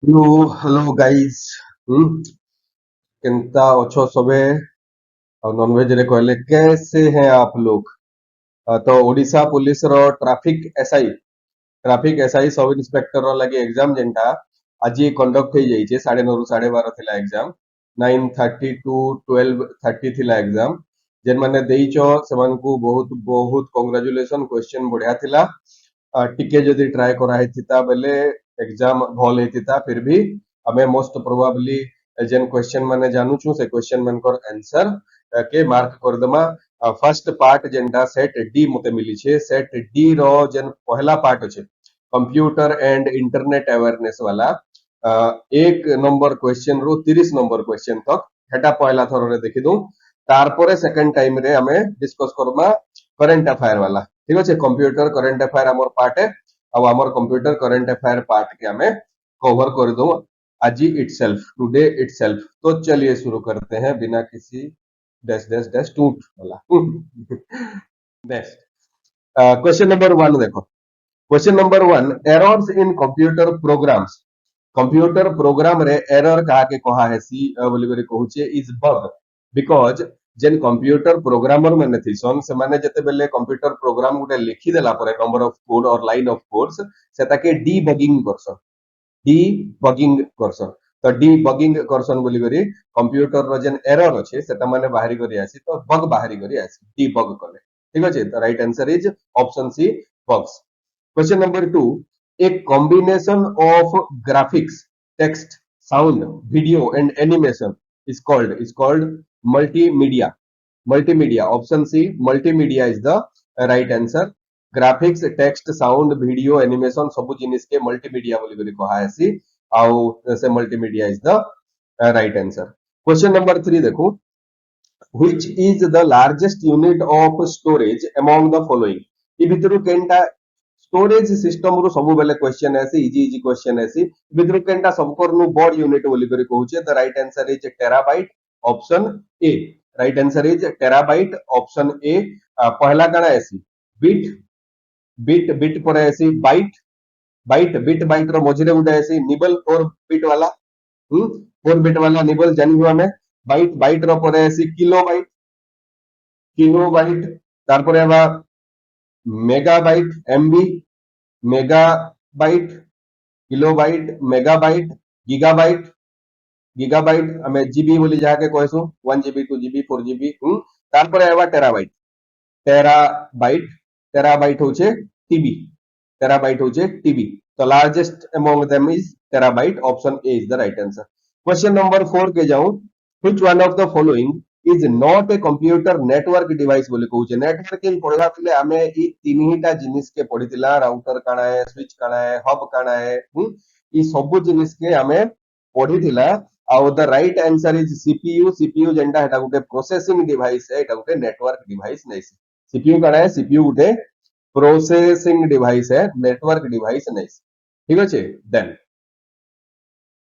Hello guys. हम्म केनता अच्छो सबे और नॉनवेज रे कहले कैसे हैं आप लोग। तो ओडिशा पुलिस रो ट्रैफिक एसआई सब इंस्पेक्टर रो लगे एग्जाम जेंटा आज कंडक्ट हो जाइए 9:30 ରୁ 12:30 थिला एग्जाम 9:30 टू 12:30 थिला एग्जाम जेन माने देइचो सेमान को बहुत बहुत कांग्रेचुलेशन क्वेश्चन बढ़िया थिला। टिके जदि ट्राई करा हेतिता बेले एग्जाम भल हेतिता फिर भी हमें मोस्ट प्रोबेबली जेन क्वेश्चन माने जानू छु से क्वेश्चन मन कर आंसर के मार्क कर दमा। फर्स्ट पार्ट जेनटा सेट डी मते मिली छे सेट डी रो जेन पहला पार्ट अछि कंप्यूटर एंड इंटरनेट अवेयरनेस वाला अ, एक नंबर क्वेश्चन रो 30 नंबर क्वेश्चन तक हेटा पहला थर रे देखि दू तारपरे सेकंड टाइम रे हमें डिस्कस करमा करंट अफेयर वाला। ठीक अच्छे कंप्यूटर करंट अफेयर आमर पार्ट है अब आमर कंप्यूटर करंट अफेयर पार्ट के हमें कवर कर दो आज इटसेल्फ टुडे इटसेल्फ। तो चलिए शुरू करते हैं बिना किसी डैश डैश डैश टूट वाला नेक्स्ट क्वेश्चन नंबर वन देखो। Question number one errors in computer programs computer program रे एरर कहा के कहा है सी बोली करी कहूचे इज बग बिकॉज जेन कंप्यूटर प्रोग्रामर माने थिसन से माने जते बेले कंप्यूटर प्रोग्राम गुटे लिखि देला परे नंबर ऑफ कोड और लाइन ऑफ कोड्स से ताके डीबगिंग करसन डीबगिंग करसन। तो डीबगिंग करसन बोली करी कंप्यूटर रो जेन एरर अछि सेटा माने बाहरी करी आसी तो बग बाहरी करी आसी डीबग कले। ठीक अछि तो right answer is option C bugs. Question number two, a combination of graphics, text, sound, video, and animation is called multimedia. Multimedia. Option C, multimedia is the right answer. Graphics, text, sound, video, animation सब जिनिस के multimedia बोली बोली कहा है सी आउ से multimedia is the right answer. Question number three देखो which is the largest unit of storage among the following ई भितरु केनटा स्टोरेज सिस्टम रो सब बेले क्वेश्चन ऐसे इजी इजी क्वेश्चन ऐसे भितरु केनटा सबकर नु बड़ यूनिट बोली करी कहूचे the right answer is terabyte option A. Right answer is terabyte option A. पहला काना ऐसी बिट बिट बिट पर ऐसी बाइट बाइट बिट बाइट रो मझिरे गुडा ऐसी निबल 4 बिट वाला 4 बिट वाला निबल जानि हुआ में बाइट बाइट रो पर ऐसी किलो बाइट तारपरे आबा megabyte MB megabyte kilobyte megabyte gigabyte gigabyte हमें जीबी बोली जाके कहसु 1 जीबी 2 जीबी 4 जीबी तारपरे आबा टेराबाइट टेराबाइट टेराबाइट होचे टीबी टेराबाइट होचे टीबी। तो largest among them is terabyte option A is the right answer. Question number 4 के जाऊं which one of the following is not a computer network device बोली कहूचे networking पढ़ला पिले हमें ई तीनहीटा जिनिस के पढ़ितिला राउटर काना है स्विच काना है हब काना है ई सब जिनिस के हमें पढ़ितिला ଆଉ the right answer is CPU CPU जेंटा हेटा गुटे प्रोसेसिंग डिवाइस है एटा गुटे नेटवर्क डिवाइस नहीं सीपीयू काना है सीपीयू गुटे प्रोसेसिंग डिवाइस है नेटवर्क डिवाइस नहीं। ठीक अच्छे then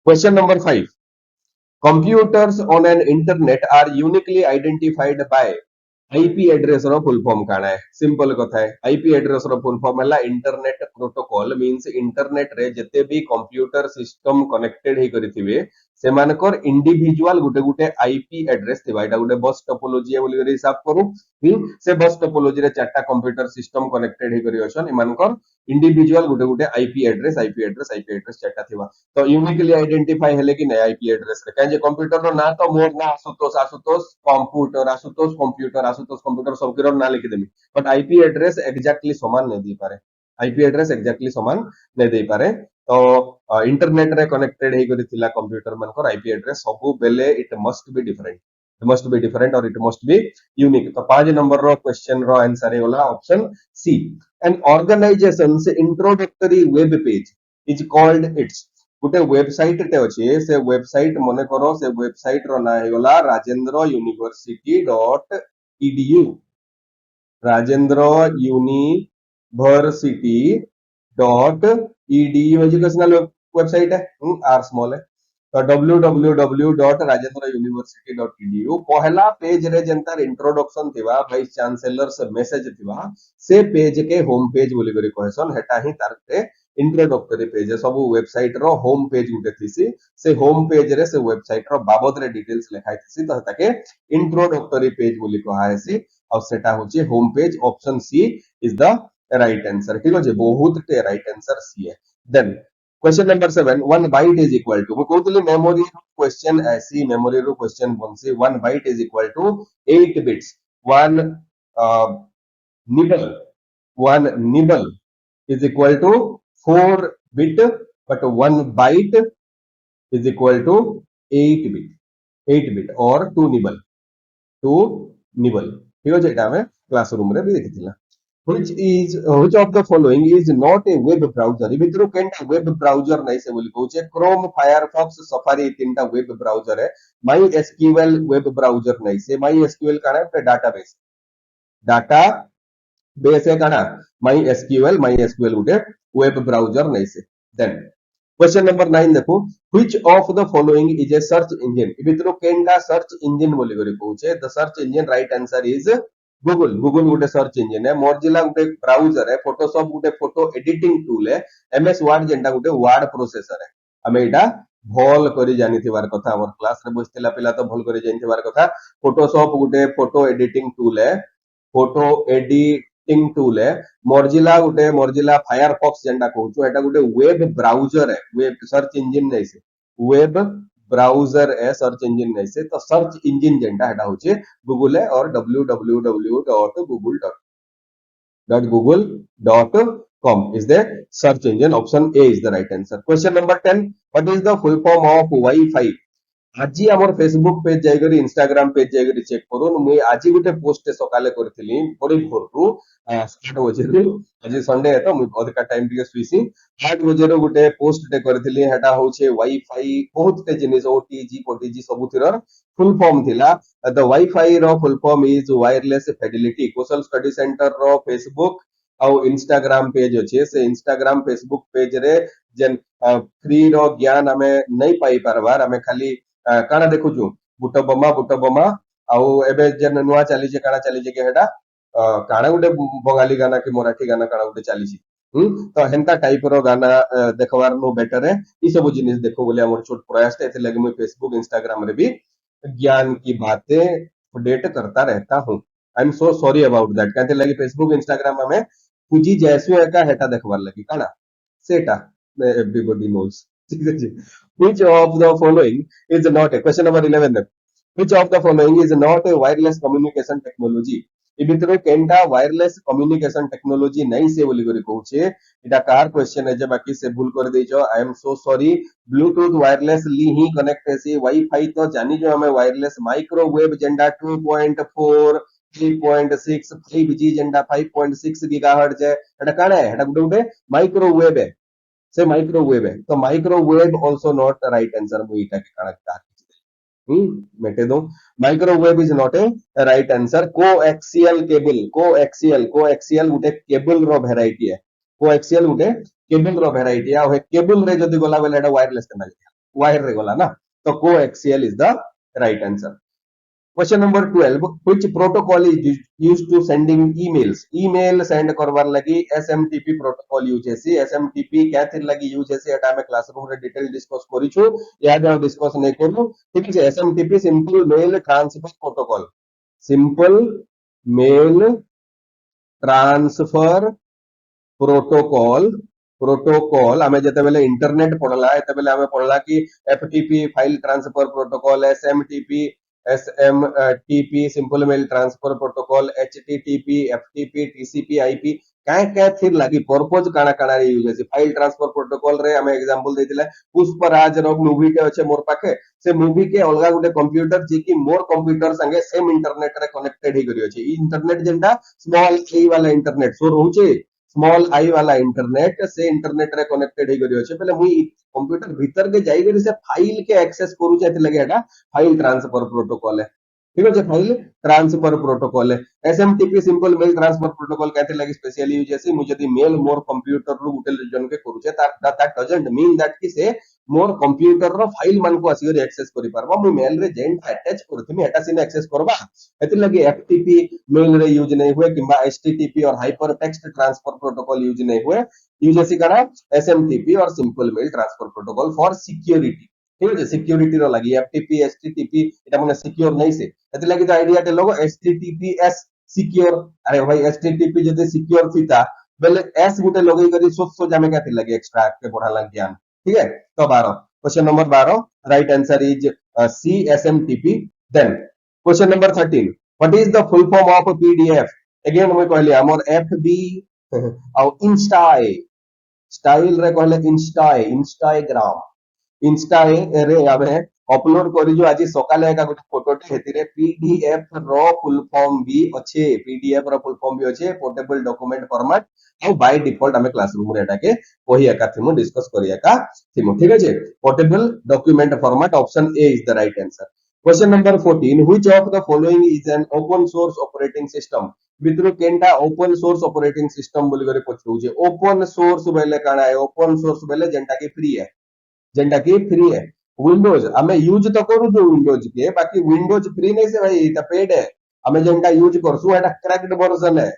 question number 5 computers on an internet are uniquely identified by IP address रो फुल फॉर्म काना है सिंपल कथा है आईपी एड्रेस रो फुल फॉर्म है इंटरनेट प्रोटोकॉल मींस इंटरनेट रे जते भी कंप्यूटर सिस्टम कनेक्टेड हे करिथिबे सेमानकर इंडिविजुअल गुटे गुटे आईपी एड्रेस थिबा एटा गुटे बस टोपोलॉजी बोली करी हिसाब करू से बस टोपोलॉजी रे चारटा कंप्यूटर सिस्टम कनेक्टेड हे करी अछन इमानकर इंडिविजुअल गुटे गुटे आईपी एड्रेस चारटा थिबा तो यूनिकली आइडेंटिफाई हेले कि नै आईपी एड्रेस रे काजे कंप्यूटर रो ना तो मोर ना आशुतोष आशुतोष कंप्यूटर सबके ना लिखिदेमी बट आईपी एड्रेस एक्जाक्टली समान नहीं दे पारे आईपी एड्रेस एक्जाक्टली समान नहीं दे पारे। तो इंटरनेट रे कनेक्टेड हे करी थिला कंप्यूटर मनकर आईपी एड्रेस सब बेले इट मस्ट बी डिफरेंट और इट मस्ट बी यूनिक। तो 5 नंबर रो क्वेश्चन रो आंसर हे वाला ऑप्शन सी एन ऑर्गेनाइजेशन से introductory web page is called its गोटे वेबसाइट टे अच्छे से वेबसाइट मन करो से वेबसाइट रो ना हेगला Rajendra university dot EDU Rajendra university dot EDU educational website है आर स्मॉल है तो www.rajendra university.edu पहला पेज रे जनतार इंट्रोडक्शन थिबा वाइस चांसलर से मैसेज थिबा से पेज के होम पेज बोली करी कहसन हेटा ही तारते इंट्रोडक्टरी पेज सब वेबसाइट रो होम पेज गुटे थीसी से होम पेज रे से वेबसाइट रो बाबद रे डिटेल्स लिखाई थीसी तो ताके इंट्रोडक्टरी पेज बोली कहा हेसी और सेटा होची home page option C is the right answer ठीक अछि बहुत टे राइट आंसर सी है then question number 7 1 byte is equal to मैं कहतली मेमोरी क्वेश्चन ऐसी मेमोरी रो क्वेश्चन बनसी 1 byte is equal to 8 bits 1 nibble 1 nibble is equal to 4 bit but 1 byte is equal to 8 bit 8 bit or 2 nibble 2 nibble ठीक अछि एटा हमें classroom रे भी देखिथिला which of the following is not a web browser ए भितरु केनटा web browser नै से बोली कहू छै क्रोम फायरफॉक्स सफारी तीनटा वेब ब्राउजर है माई एसक्यूएल वेब ब्राउजर नै से माई एसक्यूएल काना डाटा बेस है काना माई एसक्यूएल उठे वेब ब्राउजर नहीं से देन क्वेश्चन नंबर 9 देखो which of the following is a search engine भितरो केनडा सर्च इंजन बोली करी कहूचे the search engine right answer is Google Google गोटे सर्च इंजन है मोरजिला गोटे ब्राउजर है फोटोशॉप गोटे फोटो एडिटिंग टूल है एमएस वर्ड जेंटा गोटे वर्ड प्रोसेसर है हमें एटा भल करी जानि थिबार कथा हमर क्लास रे बसतिला पिला तो भल करी जानि थिबार कथा फोटोशॉप गोटे फोटो एडिटिंग टूल है फोटो एडिटिंग टूल है मोरजिला फायरफॉक्स जेंटा कहूछु एटा गोटे वेब ब्राउजर है वेब सर्च इंजन नै से वेब ब्राउजर है सर्च इंजन नहीं से तो सर्च इंजन जेंटा हेटा होचे गूगल है और www.google.com is the search engine option A is the right answer question number 10 what is the full form of wi-fi आज हमर फेसबुक पेज जाइगरी इंस्टाग्राम पेज जाइगरी चेक करूँ मुझे आज गोटे पोस्ट सकाले करथिली बड़ी भोर रु 8 बजे रु आज संडे है तो मुझे अधिका टाइम टिके सुइसी 8 बजे रु गोटे पोस्ट टे करथिली हेटा होचे वाईफाई बहुत टे जिनिस ओटीजी पोटीजी सबुथिर फुल फॉर्म थिला द वाईफाई रो full form is wireless fidelity Koshal study center रो फेसबुक आउ इंस्टाग्राम पेज अच्छे से इंस्टाग्राम फेसबुक पेज रे जेन फ्री रो ज्ञान हमें नहीं पाई पारबार हमें खाली काना देखुछु बुट बमा आउ एबे जेन नुआ चली जे काना चली जे के हेटा काना गुटे बंगाली गाना के मराठी गाना काना गुटे चली छी तो हेंता टाइप रो गाना देखवार नो बेटर है ई सब जिनिस देखो बोले हमर छोट प्रयास एते लगे मैं फेसबुक इंस्टाग्राम रे भी ज्ञान की बातें अपडेट करता रहता हूं आई am so sorry about that कहते लगे फेसबुक इंस्टाग्राम में पूजी जैसु एका हेटा देखवार लगी काना सेटा एवरीबॉडी नोस ठीक है जी which of the following is not a question number 11 then which of the following is not a wireless communication technology ए भितर केनटा वायरलेस कम्युनिकेशन टेक्नोलॉजी नहीं से बोली करी कहूचे एटा कार क्वेश्चन है जे बाकी से भूल कर देजो I am so sorry Bluetooth wireless ली ही कनेक्ट है वाईफाई तो जानी जो हमें वायरलेस माइक्रोवेव जेंडा 2.4 3.6 5G जेंडा 5.6 गीगाहर्ट्ज है एटा काना है एटा गुटे माइक्रोवेव है से माइक्रोवेव है तो microwave also not right answer मुइटा के कणक मेटे दो microwave is not a right answer coaxial गुटे केबल रो वेराइटी है कोएक्सियल गुटे केबल रो वेराइटी आ हे केबल रे जदी गला बेले एटा वायरलेस केना वायर रे गला ना तो coaxial is the right answer question number 12 which protocol is used to sending emails email send करवार लगी SMTP प्रोटोकॉल यूज हेसी SMTP क्या थिर लगी यूज हेसी एटा में क्लासरूम रे डिटेल डिस्कस करिछु याद आ डिस्कस नै करू ठीक है SMTP simple mail transfer protocol simple mail transfer protocol protocol हमें जते बेले इंटरनेट पढ़ला एते बेले हमें पढ़ला कि FTP file transfer protocol SMTP simple mail transfer protocol HTTP FTP TCP IP क्या थिर लगी पर्पस काना काना रे यूज है फाइल ट्रांसफर प्रोटोकॉल रे हमें एग्जांपल देतिले पुष्पराज रो मूवी के अच्छे मोर पाखे से मूवी के अलगा गुटे कंप्यूटर जे कि मोर कंप्यूटर संगे सेम इंटरनेट रे कनेक्टेड ही करियो छै इंटरनेट जेंटा स्मॉल ए वाला इंटरनेट सो रहउचे स्मॉल आई वाला इंटरनेट से इंटरनेट रे कनेक्टेड ही करियो छै पहले मुई कंप्यूटर भीतर के जाई करी से फाइल के एक्सेस करू छै लगे एटा फाइल ट्रांसफर प्रोटोकॉल है ठीक है file transfer protocol SMTP simple mail transfer protocol कहते लगे स्पेशली यूज है मुझे दी मेल मोर कंप्यूटर रू गुटे जन के करूचे दैट डजंट मीन दैट कि से मोर कंप्यूटर रो फाइल मान को आसी एक्सेस करि परबा मु मेल रे जेंट अटैच करथि एटा सिने एक्सेस करबा एति लगे एफटीपी मेल रे यूज नहीं हुए किबा एचटीटीपी और hyper text transfer protocol use नहीं हुए यूज ऐसी करा एसएमटीपी और simple mail transfer protocol for security ठीक है सिक्योरिटी रो लगी एफटीपी एचटीटीपी एटा माने सिक्योर नहीं से एति लगी तो आइडिया टे लोगो एचटीटीपीएस सिक्योर अरे भाई एचटीटीपी जदे सिक्योर थीता बेले एस गुटे लगई करी सोच जामे क्या लगे एक्स्ट्रा के पढ़ा लग ज्ञान ठीक है तो 12 question number 12 right answer is C SMTP then question number 13 what is the full form of PDF again मैं कहले हमर एफबी और इंस्टाए स्टाइल रे कहले इंस्टाए इंस्टाग्राम इंस्टा रे आमे अपलोड करी जो आज सकाले एका गोटे फोटोटे हेतिरे पीडीएफ रो फुल फॉर्म भी अच्छे पीडीएफ रो फुल फॉर्म भी अच्छे पोर्टेबल डॉक्यूमेंट फॉर्मेट और बाय डिफॉल्ट हमें क्लासरूम रे एटा के वही एका थिमो डिस्कस करी एका थिमो ठीक है जे portable document format option A is the right answer question number 14 which of the following is an open source operating system भितरु केनटा ओपन सोर्स ऑपरेटिंग सिस्टम बोली करे पछू जे ओपन सोर्स बेले काना है ओपन सोर्स बेले जेंटा की फ्री है जेंटा की फ्री है विंडोज हमें यूज तो करू जो विंडोज के बाकी विंडोज फ्री नहीं से भाई एटा पेड है हमें जेंटा यूज करसु एटा क्रैक्ड वर्जन है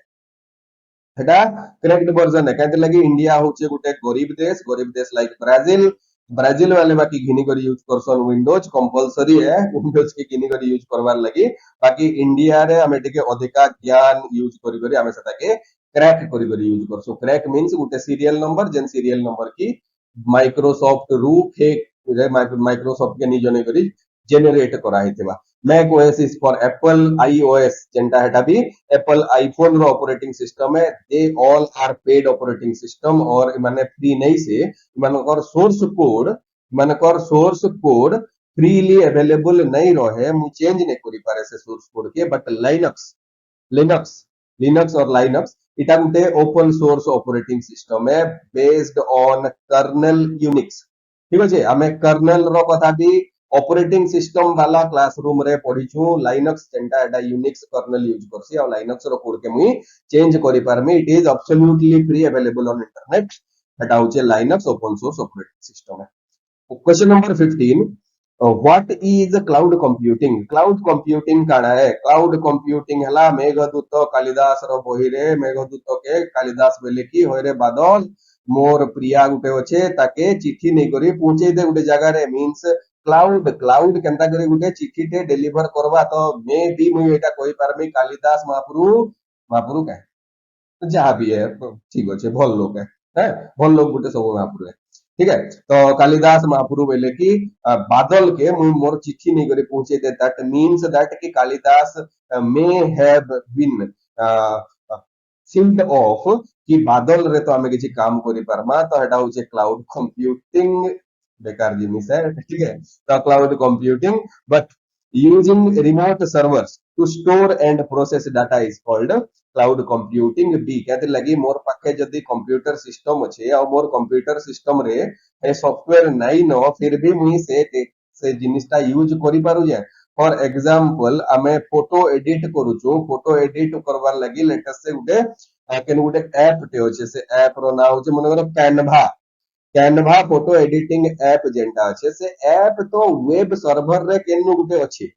एटा क्रैक्ड वर्जन है कहते लगी इंडिया होचे गुटे गरीब देश लाइक ब्राजील ब्राजील वाले बाकी घिनी कर यूज करसन विंडोज कंपलसरी है विंडोज के घिनी कर यूज करवार लगी बाकी इंडिया रे हमें टिके अधिका ज्ञान यूज करी करी हमें सेटा के क्रैक करी करी यूज करसु क्रैक मींस गुटे सीरियल नंबर जेन सीरियल नंबर की माइक्रोसॉफ्ट रू फेक माइक्रोसॉफ्ट के निज करी जेनेरेट करा हितबा Mac OS is for Apple iOS जेंटा हेटा भी एप्पल आईफोन रो ऑपरेटिंग सिस्टम है they all are paid operating system और माने फ्री नहीं से मानकर सोर्स कोड फ्रीली अवेलेबल नहीं रहे मु चेंज नहीं करी पारे से सोर्स कोड के बट लिनक्स लिनक्स और लाइनक्स इटा गुटे ओपन सोर्स ऑपरेटिंग सिस्टम है बेस्ड ऑन कर्नेल यूनिक्स ठीक अछि हमें कर्नेल रो कथा भी ऑपरेटिंग सिस्टम वाला क्लासरूम रे पढिछु लाइनक्स जेंटा एटा यूनिक्स कर्नेल यूज करसी और लाइनक्स रो कोड के मुई चेंज करि पारमी it is absolutely free available on internet एटा होचे Linux open source operating system है question number 15 what is cloud computing काना है क्लाउड कंप्यूटिंग हला मेघदूत कालिदास रो बही रे मेघदूत के कालिदास बेले की होय रे बादल मोर प्रिया गुटे अच्छे ताके चिट्ठी नहीं करी पहुंचे दे गुटे जगह रे मींस क्लाउड क्लाउड केनता करी गुटे चिट्ठी टे डिलीवर करबा तो मे भी मुई एटा कहि पारमी कालिदास महापुरु के जहाँ भी है ठीक अच्छे भल लोग है भल लोग गुटे सब महापुरु है ठीक है तो कालिदास महापुरु बोले कि बादल के मुई मोर चिट्ठी नहीं करे पहुंचे दे दैट मींस दैट कि Kalidas may have been sealed off कि बादल रे तो हमें किसी काम करि पारमा तो हेटा होचे क्लाउड कंप्यूटिंग बेकार जिनिस है ठीक है तो cloud computing but using remote servers to store and process data is called cloud computing बी कहते लगी मोर पाखे जदी कंप्यूटर सिस्टम अच्छे और मोर कंप्यूटर सिस्टम रे ए सॉफ्टवेयर नहीं न फिर भी मुई से जिनिसटा यूज करि पारु जे फॉर एग्जांपल आमे फोटो एडिट करवार लगी लेटेस्ट से गुटे केन गुटे ऐप टे होचे से ऐप रो नाम होचे मने करो कैनवा फोटो एडिटिंग ऐप जेंटा अच्छे से ऐप तो वेब सर्वर रे केनु गुटे अच्छे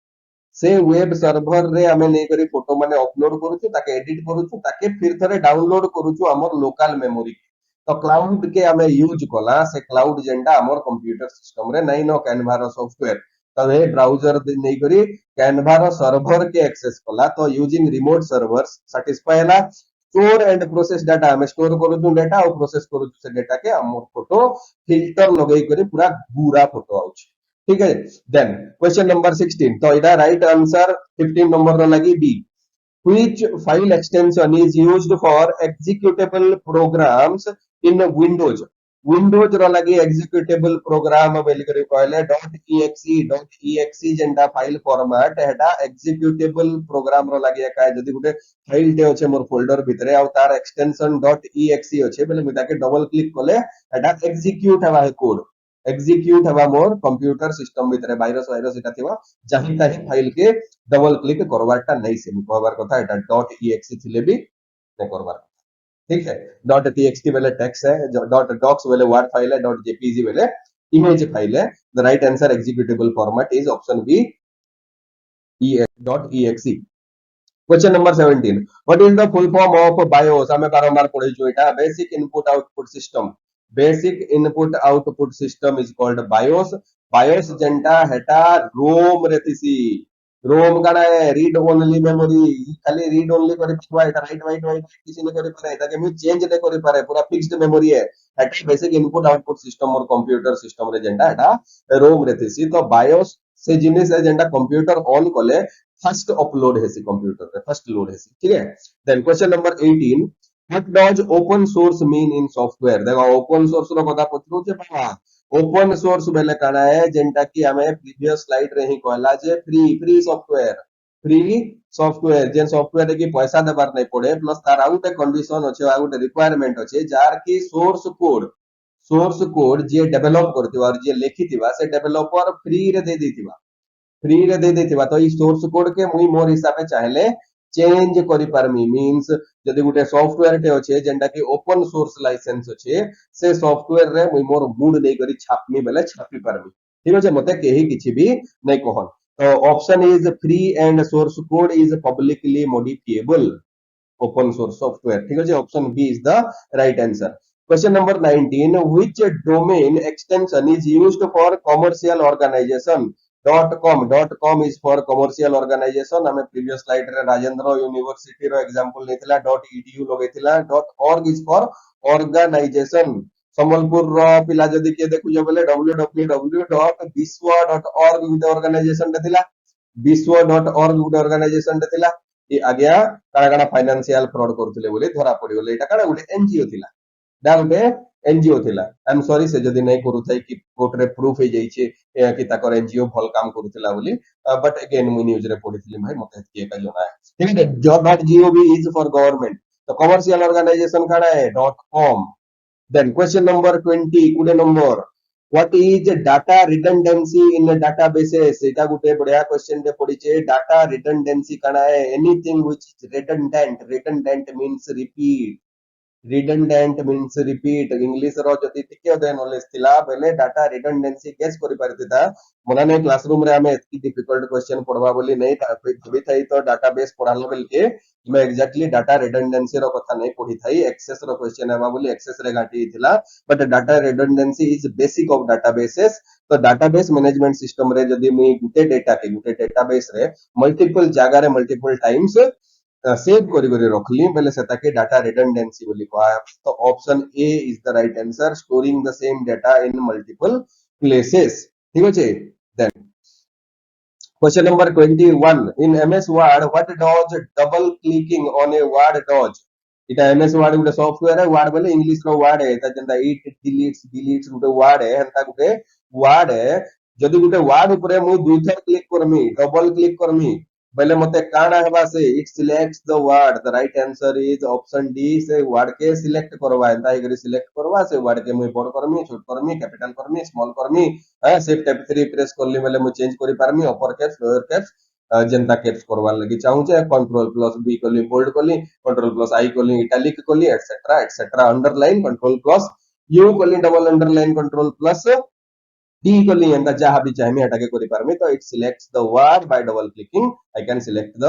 से वेब सर्वर रे हमें नहीं करी फोटो माने अपलोड करूछु ताके एडिट करूछु ताके फिर थरे डाउनलोड करूछु हमर लोकल मेमोरी तो क्लाउड के हमें यूज कला से क्लाउड जेंटा हमर कंप्यूटर सिस्टम रे नहीं नो कैनवा रो सॉफ्टवेयर तो हे ब्राउजर नहीं करी कैनवा रो सर्वर के एक्सेस कला तो यूजिंग रिमोट सर्वर्स सैटिस्फाई ला स्टोर एंड प्रोसेस डाटा हमें स्टोर करूछु डेटा और प्रोसेस करूछु से डेटा के हमर फोटो फिल्टर लगई करी पूरा पूरा फोटो आउछ ठीक है देन क्वेश्चन नंबर 16 तो इधर राइट आंसर 15 नंबर रो लगी B which file extension is used for executable programs in windows रो लगी executable program बेली करी कहले .exe जेंटा फाइल फॉर्मेट हेटा executable program रो लगी का जदी गुटे फाइल टे होचे मोर फोल्डर भितरे आ तार एक्सटेंशन .exe होचे बेले मिटा के डबल क्लिक कले हेटा एग्जीक्यूट हवा है कोड एग्जीक्यूट हवा मोर कंप्यूटर सिस्टम भितर वायरस वायरस एटा थिवा जही ताही फाइल के डबल क्लिक करवारटा नहीं से कहबार कथा एटा .exe थिले भी ने करबार, ठीक है। .txt वाले टेक्स्ट है, .docs वाले वर्ड फाइल है, .jpg वाले इमेज फाइल है। The right answer executable format is option B .exe। Question number 17, what is the full form of BIOS? आमे बारंबार पढिछु एटा basic input output system. Basic input output system is called BIOS. BIOS जेंटा हेटा ROM रेथिसी। ROM काना है read only memory, खाली रीड ओनली करि पावा, एटा राइट राइट राइट किसी ने करि पारे, एटा के मु चेंज ने करि पारे, पूरा फिक्स्ड मेमोरी है। एटा बेसिक इनपुट आउटपुट सिस्टम और कंप्यूटर सिस्टम रे जेंटा एटा रोम रेथिसी। तो बायोस से जिनिस है जेंटा कंप्यूटर ऑन कले फर्स्ट अपलोड है कंप्यूटर पे, फर्स्ट लोड है, ठीक है। Then question number 18, what does open source mean in software? देखो ओपन सोर्स रो कथा पछरो छे बाबा। ओपन सोर्स बेले काना है जेंटा कि हमें प्रीवियस स्लाइड रे ही कहला जे free free software. Free software जे सॉफ्टवेयर की पैसा देबार नहीं पड़े, प्लस तार आउट कंडीशन अच्छे, आउट रिक्वायरमेंट अच्छे जार की सोर्स कोड जे डेवलप करथिबा और जे लिखिथिबा से डेवलपर फ्री रे दे देथिबा, फ्री रे दे देथिबा। तो ई सोर्स कोड के मुई मोर हिसाब से चाहले चेंज करि पारमी। मींस जदि गुटे सॉफ्टवेयर टे अछि जेंटा कि ओपन सोर्स लाइसेंस अछि, से सॉफ्टवेयर रे मुई मोर मूड नै करि छापमी बेले छापी पारमी, ठीक अछि। मते केही किछि भी नै कहन। तो option is free and source code is publicly modifiable open source software, ठीक है। Option B is the right answer. Question number 19, which domain extension is used for commercial organization? .com is for commercial organization. हमें previous slide रे Rajendra university रो example लेथिला, .edu लगेथिला। .org is for organization. Sambalpur रो पिला जदि के देखु बोले www.biswa.org गुटे ऑर्गेनाइजेशन देथिला, biswa.org गुटे ऑर्गेनाइजेशन देथिला। ये आज्ञा काना काना फाइनेंशियल फ्रॉड करथिले बोले धरा पड़ी बोले, एटा काना गुटे एनजीओ थिला, डा गुटे एनजीओ थिला। आई एम सॉरी से जदि नै करू थाई कि कोर्ट रे प्रूफ हे जाई छे कि ताकर एनजीओ भल काम करूथिला बोली, बट अगेन मु न्यूज रे पढिथिली भाई, मते के का जना है, ठीक है। .gov is for government. तो कमर्शियल ऑर्गेनाइजेशन काना है .com। देन क्वेश्चन नंबर 20 कुडे number, what is data redundancy in databases? एटा गुटे बढ़िया क्वेश्चन टे पडिचे। डाटा रिडंडेंसी काना है anything which is redundant. Redundant means repeat, redundant means repeat. English रो जति टिके अदे नॉलेज थिला बेले डाटा रिडंडेंसी गेस करि परतिता। मना नै क्लासरूम रे हमें एतकी डिफिकल्ट क्वेश्चन पढ़वा बोली नै भाबी थाई, तो डाटाबेस पढ़ालो बेल के मैं एग्जैक्टली डाटा रिडंडेंसी रो कथा नै पढ़ी थाई। एक्सेस रो क्वेश्चन है बोली एक्सेस रे घाटी थिला, but data redundancy is basic of databases. तो डाटाबेस मैनेजमेंट सिस्टम रे जदी मुई गुटे डेटाबेस रे मल्टीपल जगह रे मल्टीपल टाइम्स सेव करी रखली बेले से ताके डाटा रिडंडेंसी बोली कहा। तो option A is the right answer, storing the same data in multiple places, ठीक है। Then question number 21, in MS Word what does double clicking on a word does? इटा एमएस वर्ड गुटे software है, word बोले English रो word है, ता जंदा इट डिलीट्स गुटे वर्ड है, हंता गुटे वर्ड है। जदि गुटे वर्ड ऊपर मु दुई थर क्लिक करमी, डबल क्लिक करमी बेले मते काना हेबा से it selects the word. The right answer is option D, से वर्ड के सिलेक्ट करवा, एंता इगरी सिलेक्ट करवा से वर्ड के मुई बड़ करमी, छोट करमी, कैपिटल करमी, स्मॉल करमी, शिफ्ट F3 प्रेस करली बेले मु चेंज करि पारमी, अपर कैप्स लोअर कैप्स जेंता कैप्स करवा लगी चाहू छे। कंट्रोल प्लस बी कली, बोल्ड कली, कंट्रोल प्लस आई कली, इटैलिक कली, etcetera, underline, control plus U कली, double underline, control plus D कली, एंता जहा भी चाहे हटा के करि पारमी। तो it selects the word by double clicking, I can select the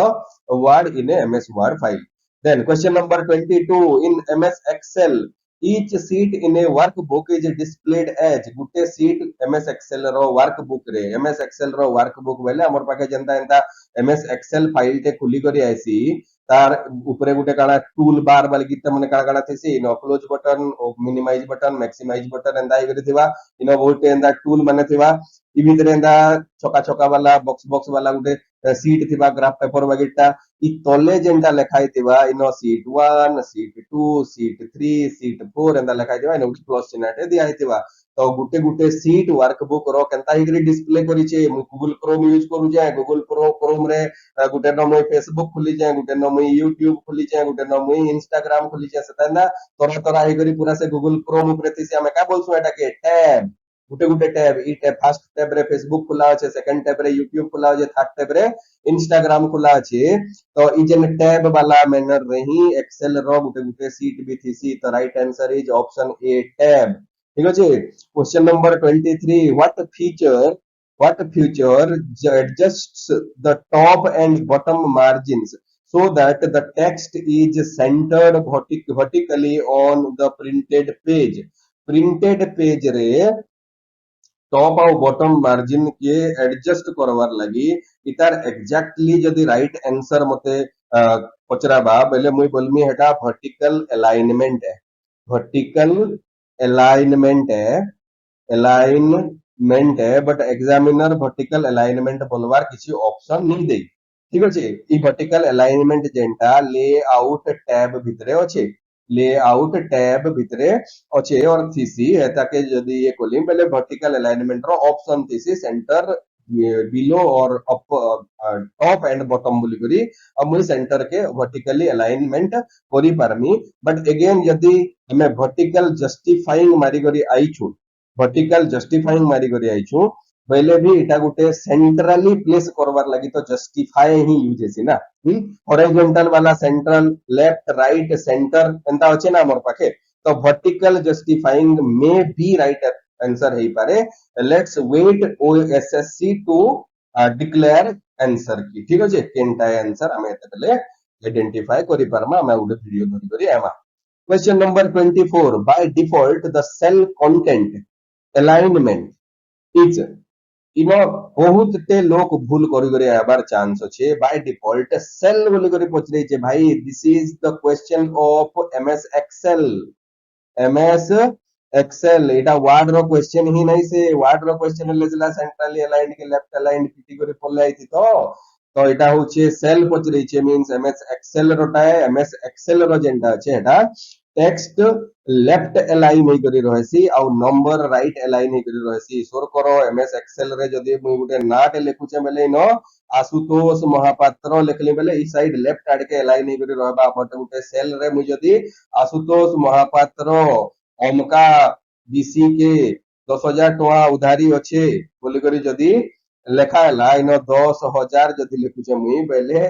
word in a MS Word file. Then question number 22, in MS Excel each sheet in a workbook is displayed as। गुटे sheet MS Excel रो workbook रे, MS Excel रो workbook बेले हमर पाके जेंता एंता MS Excel file टे खुली करी आइसी, तार ऊपरे गुटे काना टूल बार वाली गीत मने काना काना थेसी, नो close button, minimize button, maximize button एंदा इगरे थिबा, इनो बहुते एंदा टूल माने थिबा। इ भितरे एंदा छोका छोका वाला बॉक्स बॉक्स वाला गुटे सीट थिबा, ग्राफ पेपर वगैरह। इ तले जेंटा लेखाई थिबा इनो सीट 1, सीट 2, सीट 3, सीट 4 एंदा लेखाई थिबा, इनो प्लस चिन्हटे दिया हिथिबा। तो गुटे गुटे सीट वर्कबुक रो केनता हिगरी डिस्प्ले करी छे। गूगल क्रोम यूज करू जाय, गूगल क्रोम रे गुटे न मुई फेसबुक खुली जाय, गुटे न मुई यूट्यूब खुली जाय, गुटे न मुई इंस्टाग्राम खुली जाय, सेता ना तोरा तोरा हिगरी पूरा से गूगल क्रोम ऊपर थी से हमें का बोलसु एटा के टैब, गुटे गुटे टैब ई टैब फर्स्ट टैब रे फेसबुक खुला अछि, सेकंड टैब रे यूट्यूब खुला अछि, थर्ड टैब रे इंस्टाग्राम खुला अछि। तो ई जेन टैब वाला मैनर रे ही एक्सेल रो गुटे गुटे सीट भी थीसी। तो right answer is option A tab. ठीक अछि। Question number 23, what feature adjusts the top and bottom margins so that the text is centered vertically on the printed page? Printed page रे top और bottom margin के adjust करवार लगी इतार exactly जदी right answer मते पचराबा बेले मुई बोलमी हेटा वर्टिकल अलाइनमेंट है। वर्टिकल अलाइनमेंट है, अलाइनमेंट है, बट एग्जामिनर वर्टिकल अलाइनमेंट बोलवार किसी ऑप्शन नहीं दे। ठीक अछि। ई वर्टिकल अलाइनमेंट जेंटा लेआउट टैब भितरे अछि, लेआउट टैब भितरे अच्छे और थीसी ताके जदि ये कोलिम पहले वर्टिकल अलाइनमेंट रो ऑप्शन थीसी सेंटर बिलो और अप टॉप एंड बॉटम बोली करी अब मुई सेंटर के वर्टिकली अलाइनमेंट करी पारमी। बट अगेन यदि हमें वर्टिकल जस्टिफाइंग मारी करी आइछु, वर्टिकल जस्टिफाइंग मारी करी आइछु पहले भी इटा गुटे सेंट्रली प्लेस करवार लगी तो जस्टिफाई ही यूज हेसी ना। हॉरिजॉन्टल वाला सेंट्रल लेफ्ट राइट सेंटर एंता अछि ना हमर पाखे। तो वर्टिकल जस्टिफाइंग में भी राइट आंसर है पारे। Let's wait OSSC to declare answer key. ठीक अछि। केनटा आंसर हमें एते पहले आइडेंटिफाई करि पारमा, हमें उडे वीडियो धरि करी एमा। Question number 24, by default the cell content alignment is इनो बहुत टे लोग भूल करी करी आबार चांस अच्छे। बाय डिफॉल्ट सेल बोली करी पचरे छे भाई, this is the question of MS Excel. MS Excel एटा वर्ड रो क्वेश्चन ही नहीं से, वर्ड रो क्वेश्चन हेले जला सेंट्रली अलाइंड के लेफ्ट अलाइंड पिटी करी पले आइति तो एटा होचे सेल पचरे छे मींस एमएस एक्सेल रोटा है। एमएस एक्सेल रो जेंटा छे एटा टेक्स्ट लेफ्ट अलाइन नहीं करी रहसी और नंबर राइट अलाइन नहीं करी रहसी। सोर करो एमएस एक्सेल रे जदी मुई गुटे नाट लिखुचे बेले नो आशुतोष महापात्र लिखली बेले ई साइड लेफ्ट आड़ के अलाइन नहीं करी रहबा। बट गुटे सेल रे मुई जदी आशुतोष महापात्र अमका बीसी के 10,000 टका उधारी अच्छे बोली करी जदी लेखा है इन 10,000 जदी लिखुचे मुई बेले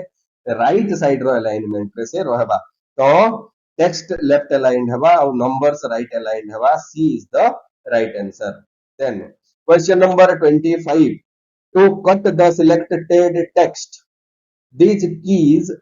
राइट साइड रो अलाइनमेंट रे से रहबा। तो टेक्स्ट लेफ्ट अलाइंड हवा और नंबर्स राइट अलाइंड हवा। C is the right answer. Then question number 25, to cut the selected text these keys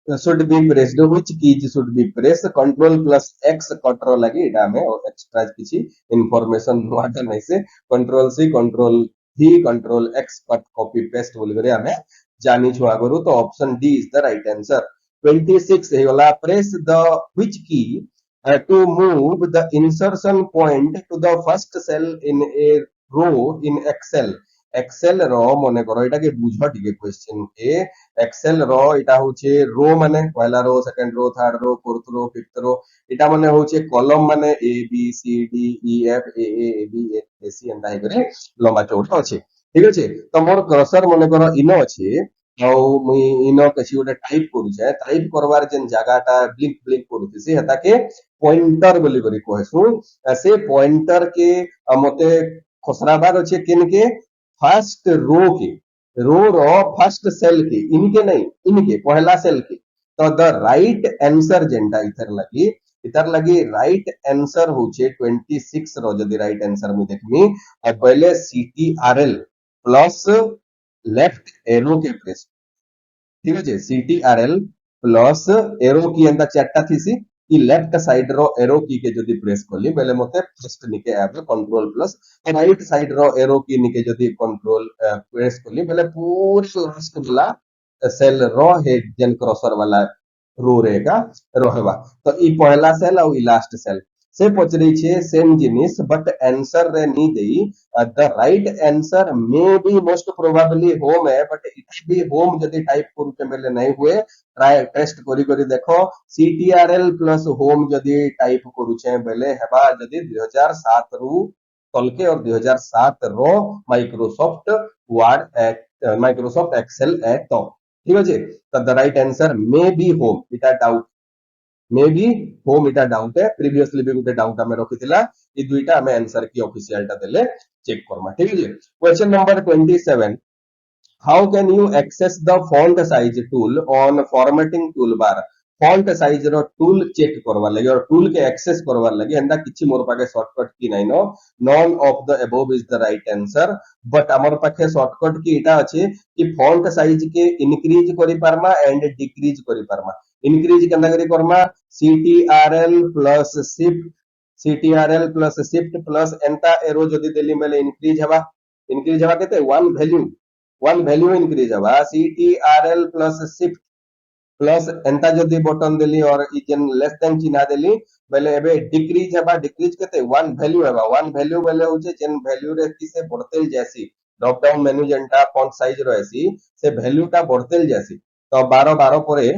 should be pressed, which keys should be pressed? control plus x कटरो लगी इटा में extra किसी information नुआटा नहीं से control C control v control x cut copy paste बोल करे हमें जानी छुआ करू। तो option D is the right answer. 26 है वाला, press the which key to move the insertion point to the first cell in a row in excel। Excel रो मने करो एटा के बुझ टिके क्वेश्चन के। एक्सेल रो इटा होचे रो माने पहला row second row third row fourth row fifth row. इटा माने होचे कॉलम माने A B C D E F A A B A C एंता हे करे लंबा चौड़ा अछि। ठीक अछि। तो मोर कर्सर मने करो इनो अछि और मुई इनो कछि गोटे टाइप करू छे। टाइप करवार जेन जगहटा ब्लिंक ब्लिंक करूतिसी हेता के पॉइंटर बोली करी कहसु। से पॉइंटर के मते खसराबार अछि किन के फर्स्ट रो के, रो रो फर्स्ट सेल के, इनके नहीं इनके पहला सेल के। तो द राइट आंसर जेंटा इधर लगी राइट आंसर होचे 26 रो जदी राइट आंसर मु देखमी और पहले सीटीआरएल प्लस लेफ्ट एरो के प्रेस। ठीक है। सीटीआरएल प्लस एरो की एंदा चारटा थीसी ई लेफ्ट साइड रो एरो की के जदी प्रेस करली बेले मते फर्स्ट निके आबे कंट्रोल प्लस राइट साइड रो एरो की निके जदी कंट्रोल प्रेस करली बेले पूरा लास्ट वाला सेल रो हेड जेन क्रॉसर वाला रो रहेगा रहबा। तो ई पहला सेल और ई लास्ट सेल से पचरी छे सेम जिनिस बट आंसर रे नी देई। The right answer may be most probably home है बट इट बी होम जदी टाइप करू के मेले नहीं हुए ट्राई टेस्ट करी करी देखो। सीटीआरएल प्लस होम जदी टाइप करू छे बेले हेबा जदी 2007 रु तलके और 2007 रो माइक्रोसॉफ्ट वर्ड माइक्रोसॉफ्ट एक्सेल ए तो। ठीक है। तो the right answer may be home इटा डाउट मे बी होम इटा डाउट है प्रीवियसली भी गोटे डाउट आमे रखिथिला ई दुईटा आमे आंसर की ऑफिशियल टा देले चेक करमा ठीक है question number 27 how can you access the font size tool on formatting toolbar font size row tool check करवा लगे और tool के access करवा लगे एंदा किछि मोर पाके shortcut की नाही no none of the above is the right answer but हमर पाके shortcut की इटा अछि कि font size के increase करि पारमा and decrease करि पारमा increase केंदा करि करमा ctrl plus shift plus एंता एरो जदि देली बेले increase हवा केते one value increase हवा ctrl plus shift प्लस एंता जदि बटन देली और इजन लेस देन चिन्हा देली बेले एबे डिक्रीज हबा डिक्रीज केते वन वैल्यू बेले होचे जेन वैल्यू रे की से बढ़तेल जैसी ड्रॉप डाउन मेनू जेंटा फॉन्ट साइज रहसी से वैल्यू टा बढ़तेल जैसी तो 12 परे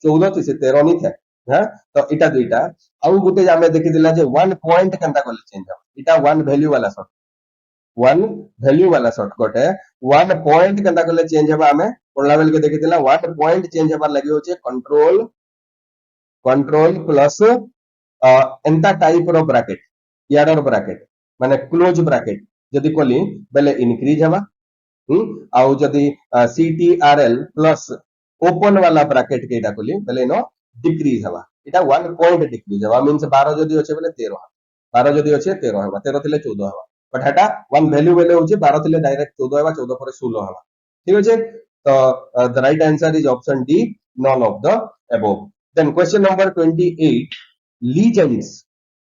14 थी से 13 नहीं थे हां तो इटा दुइटा आउ गुटे जामे देखि दिला जे 1 पॉइंट केनता कोले चेंज हबा इटा 1 वैल्यू वाला वन वैल्यू वाला शॉर्टकट है वन पॉइंट केंता कले चेंज हेबा हमें पढ़ला बेल के देखिथिला वन पॉइंट चेंज हेबा लागि होचे कंट्रोल कंट्रोल प्लस एंता टाइप रो ब्रैकेट याडर ब्रैकेट माने क्लोज ब्रैकेट जदी कोली बेले इंक्रीज हेबा आउ जदी सीटीआरएल प्लस ओपन वाला ब्रैकेट के इटा कोली बेले नो डिक्रीज हेबा इटा 1 पॉइंट डिक्रीज हेबा मींस 12 जदी होचे बेले 13 12 जदी होचे 13 हेबा 13 थिले 14 हेबा बट हेटा वन वैल्यू बेले होचे 12 थिले डायरेक्ट 14 हेबा 14 पर 16 हेबा ठीक होचे तो the right answer is option D none of the above then question number 28 legends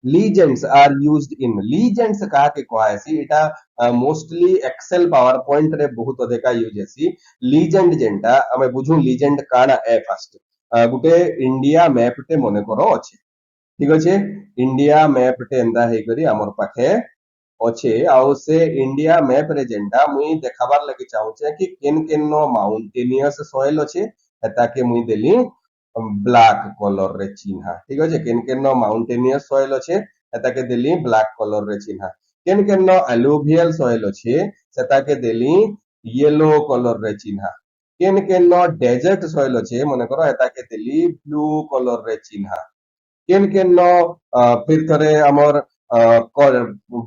legends are used in legends कहा के कहा है एटा मोस्टली एक्सेल पावर पॉइंट रे बहुत अधिका यूज है लीजेंड जेंटा हमें बुझू लीजेंड काना ए फर्स्ट गुटे इंडिया मैप टे मने करो अछि ठीक अछि इंडिया मैप टे एंदा हे करी हमर पाखे अच्छे आउ से इंडिया मैप रे जेंटा मुई देखाबार लगे चाहूचे कि केन केन नो माउंटेनियस सॉइल अच्छे हेता के मुई देली ब्लैक कलर रे चिन्हा ठीक अछि केन केन नो माउंटेनियस सॉइल अच्छे हेता के देली ब्लैक कलर रे चिन्हा केन केन नो एलुवियल सॉइल अच्छे सेता के देली येलो कलर रे चिन्हा केन केन नो डेजर्ट सॉइल अच्छे मने करो हेता के देली ब्लू कलर रे चिन्हा केन केन नो फिर थरे हमर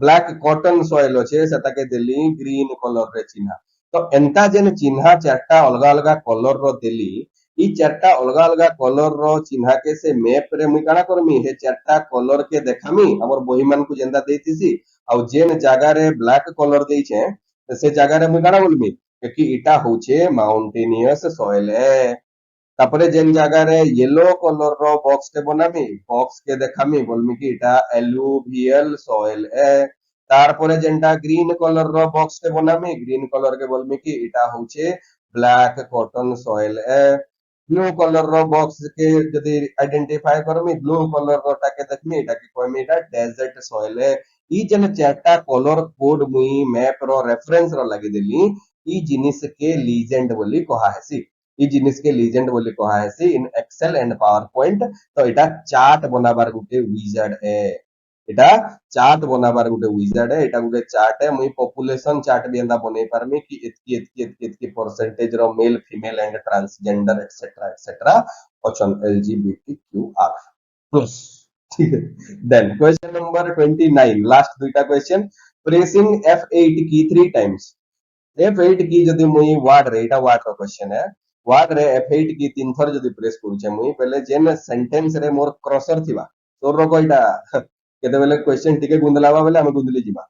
ब्लैक कॉटन सॉइल अच्छे सेटा के देली ग्रीन कलर रे चिन्हा तो एंता जेन चिन्हा चारटा अलग अलग कलर रो देली ई चारटा अलग अलग कलर रो चिन्हा के से मैप रे मुई काना करमी हे चारटा कलर के देखामी हमर बही मान को जेंदा देतिसी आ जेन जगह रे ब्लैक कलर देई छे से जगह रे मुई काना बोलमी कि इटा होचे माउंटेनियस सॉइल है तापरे जेन जगह रे येलो कलर रो बॉक्स के बनामी बॉक्स के देखामी बोलमी कि इटा एलुवियल सॉइल है तारपरे जेनटा ग्रीन कलर रो बॉक्स के बनामी ग्रीन कलर के बोलमी कि इटा होचे ब्लैक कॉटन सॉइल है ब्लू कलर रो बॉक्स के जदी आइडेंटिफाई करमी ब्लू कलर रो टाके देखमी इटा के कोइमी इटा डेजर्ट सॉइल है ई जेन चारटा कलर कोड मुई मैप रो रेफरेंस रो लगी देली ई जिनिस के लीजेंड बोली कहा है ई जिनिस के लीजेंड बोली कहा है in Excel and PowerPoint तो इटा चार्ट बनाबार गुटे विजार्ड है इटा चार्ट बनाबार गुटे विजार्ड है इटा गुटे चार्ट है मुई पॉपुलेशन चार्ट भी एंदा बनै पारमी कि एतकी परसेंटेज रो male female and transgender etcetera option LGBTQR plus ठीक है देन क्वेश्चन नंबर 29 लास्ट दुईटा question pressing F8 key 3 times F8 की जदि मुई वार्ड रे इटा वार्ड रो क्वेश्चन है वार्ड रे F8 की 3 थर जदि प्रेस करूचे मुई पहले जेन सेंटेंस रे मोर क्रॉसर थिबा तोर रो कोइटा केते बेले क्वेश्चन टिके गुंदलावा बेले हम गुंदली जिबा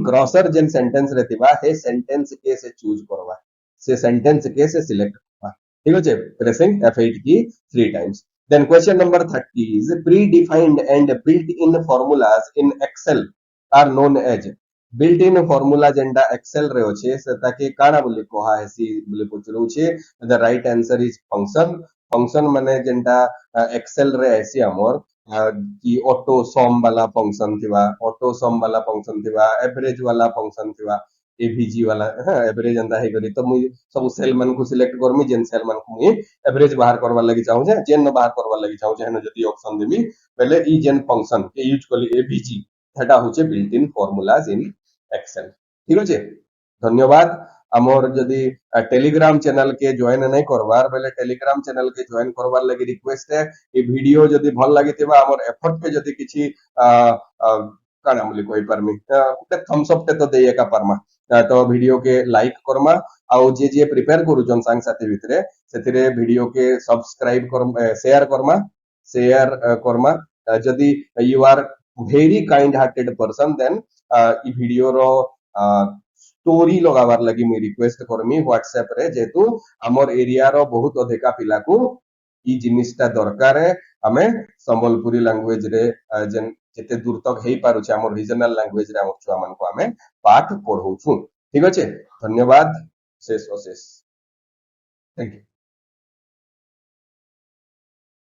क्रॉसर जेन सेंटेंस रे थिबा हे सेंटेंस के से चूज करवा से सेंटेंस के से सिलेक्ट करवा ठीक होचे pressing F8 key 3 times then question number 30 is predefined and built in formulas in excel are known as built in formula जेंटा excel रे होचे से ताके काना बोली कोहा हेसी बोली पुछलु छे the right answer is function function माने जेंटा excel रे ऐसी हमर कि ऑटो सम वाला फंक्शन थिबा ऑटो सम वाला फंक्शन थिबा एवरेज वाला फंक्शन थिबा एवीजी वाला एवरेज अंदा हे करी तो मुई सब सेल मन को सिलेक्ट करमी जेन सेल मन को मुई एवरेज बाहर करवा लगी चाहू जे जेन बाहर करवा लगी चाहू जे हन जदी ऑप्शन देमी पहले ई जेन फंक्शन के यूज कली एवीजी हेटा होचे built in formulas in Excel ठीक होचे धन्यवाद आमर जदि टेलीग्राम चैनल के ज्वाइन नहीं करवार बेले टेलीग्राम चैनल के ज्वाइन करवार लगी रिक्वेस्ट है ये वीडियो जदि भल लागिथिबा आमर एफर्ट के जदि किछि काना बोली कहि परमी गुटे थम्स अप टे तो देय एका परमा तो वीडियो के लाइक करमा आउ जे प्रिपेयर करूछन सांग साथी भितरे सेथिरे वीडियो के सब्सक्राइब कर शेयर करमा शेयर करमा जदि you are very kind hearted person then ई वीडियो रो स्टोरी लगावार लगी मी रिक्वेस्ट करमी व्हाट्सएप रे जेतु हमर एरिया रो बहुत अधिका पिला को ई जिनिसटा दरकार है हमें संबलपुरी लैंग्वेज रे जेन जेते दूर तक हेई पारुछे हमर रीजनल लैंग्वेज रे हमर छुआ मन को हमें पाठ पढौछु ठीक अछि धन्यवाद शेष अशेष थैंक यू